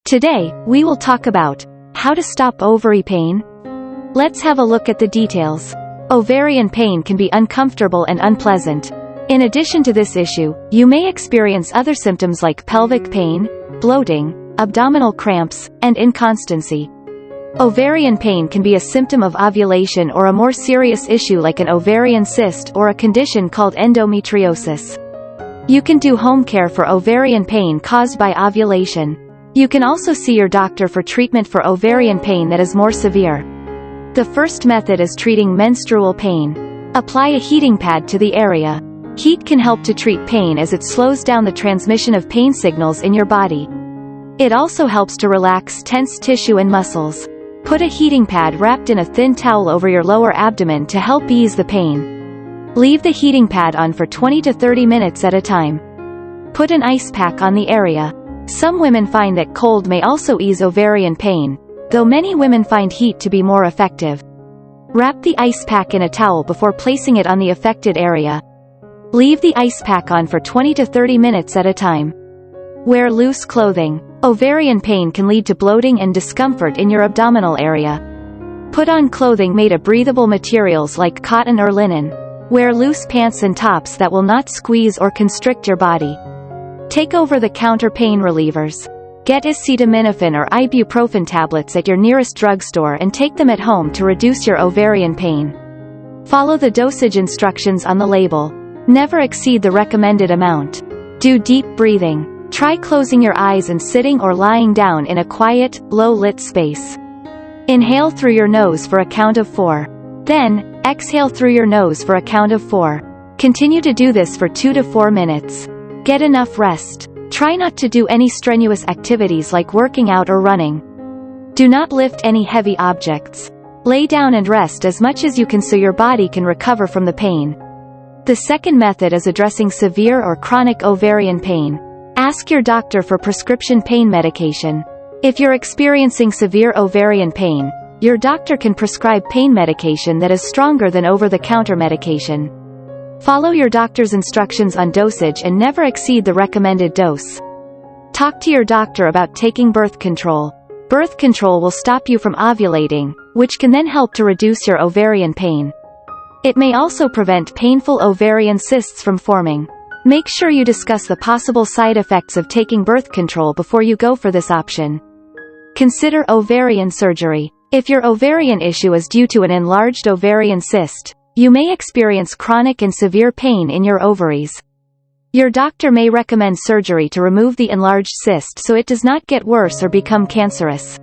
Today, we will talk about how to stop ovary pain. Let's have a look at the details. Ovarian pain can be uncomfortable and unpleasant. In addition to this issue, you may experience other symptoms like pelvic pain, bloating, abdominal cramps, and inconstancy. Ovarian pain can be a symptom of ovulation or a more serious issue like an ovarian cyst or a condition called endometriosis. You can do home care for ovarian pain caused by ovulation. You can also see your doctor for treatment for ovarian pain that is more severe. The first method is treating menstrual pain. Apply a heating pad to the area. Heat can help to treat pain as it slows down the transmission of pain signals in your body. It also helps to relax tense tissue and muscles. Put a heating pad wrapped in a thin towel over your lower abdomen to help ease the pain. Leave the heating pad on for 20 to 30 minutes at a time. Put an ice pack on the area. Some women find that cold may also ease ovarian pain, though many women find heat to be more effective. Wrap the ice pack in a towel before placing it on the affected area. Leave the ice pack on for 20 to 30 minutes at a time. Wear loose clothing. Ovarian pain can lead to bloating and discomfort in your abdominal area. Put on clothing made of breathable materials like cotton or linen. Wear loose pants and tops that will not squeeze or constrict your body. Take over-the-counter pain relievers. Get acetaminophen or ibuprofen tablets at your nearest drugstore and take them at home to reduce your ovarian pain. Follow the dosage instructions on the label. Never exceed the recommended amount. Do deep breathing. Try closing your eyes and sitting or lying down in a quiet, low-lit space. Inhale through your nose for a count of 4. Then, exhale through your nose for a count of 4. Continue to do this for 2 to 4 minutes. Get enough rest. Try not to do any strenuous activities like working out or running. Do not lift any heavy objects. Lay down and rest as much as you can so your body can recover from the pain. The second method is addressing severe or chronic ovarian pain. Ask your doctor for prescription pain medication. If you're experiencing severe ovarian pain, your doctor can prescribe pain medication that is stronger than over-the-counter medication. Follow your doctor's instructions on dosage and never exceed the recommended dose. Talk to your doctor about taking birth control. Birth control will stop you from ovulating, which can then help to reduce your ovarian pain. It may also prevent painful ovarian cysts from forming. Make sure you discuss the possible side effects of taking birth control before you go for this option. Consider ovarian surgery. If your ovarian issue is due to an enlarged ovarian cyst, you may experience chronic and severe pain in your ovaries. Your doctor may recommend surgery to remove the enlarged cyst so it does not get worse or become cancerous.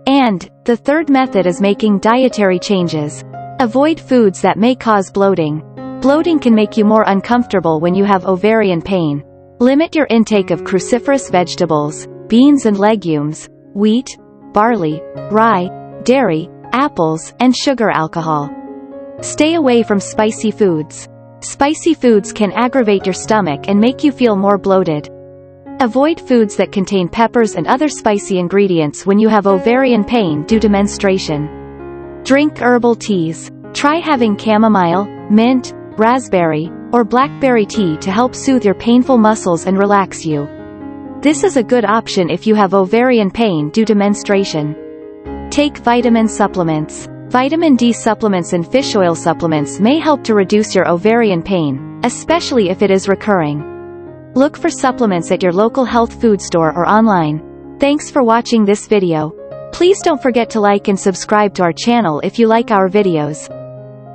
And the third method is making dietary changes. Avoid foods that may cause bloating. Bloating can make you more uncomfortable when you have ovarian pain. Limit your intake of cruciferous vegetables, beans and legumes, wheat, barley, rye, dairy, apples, and sugar alcohol. Stay away from spicy foods. Spicy foods can aggravate your stomach and make you feel more bloated. Avoid foods that contain peppers and other spicy ingredients when you have ovarian pain due to menstruation. Drink herbal teas. Try having chamomile, mint, raspberry, or blackberry tea to help soothe your painful muscles and relax you. This is a good option if you have ovarian pain due to menstruation. Take vitamin supplements. Vitamin D supplements and fish oil supplements may help to reduce your ovarian pain, especially if it is recurring. Look for supplements at your local health food store or online. Thanks for watching this video. Please don't forget to like and subscribe to our channel if you like our videos.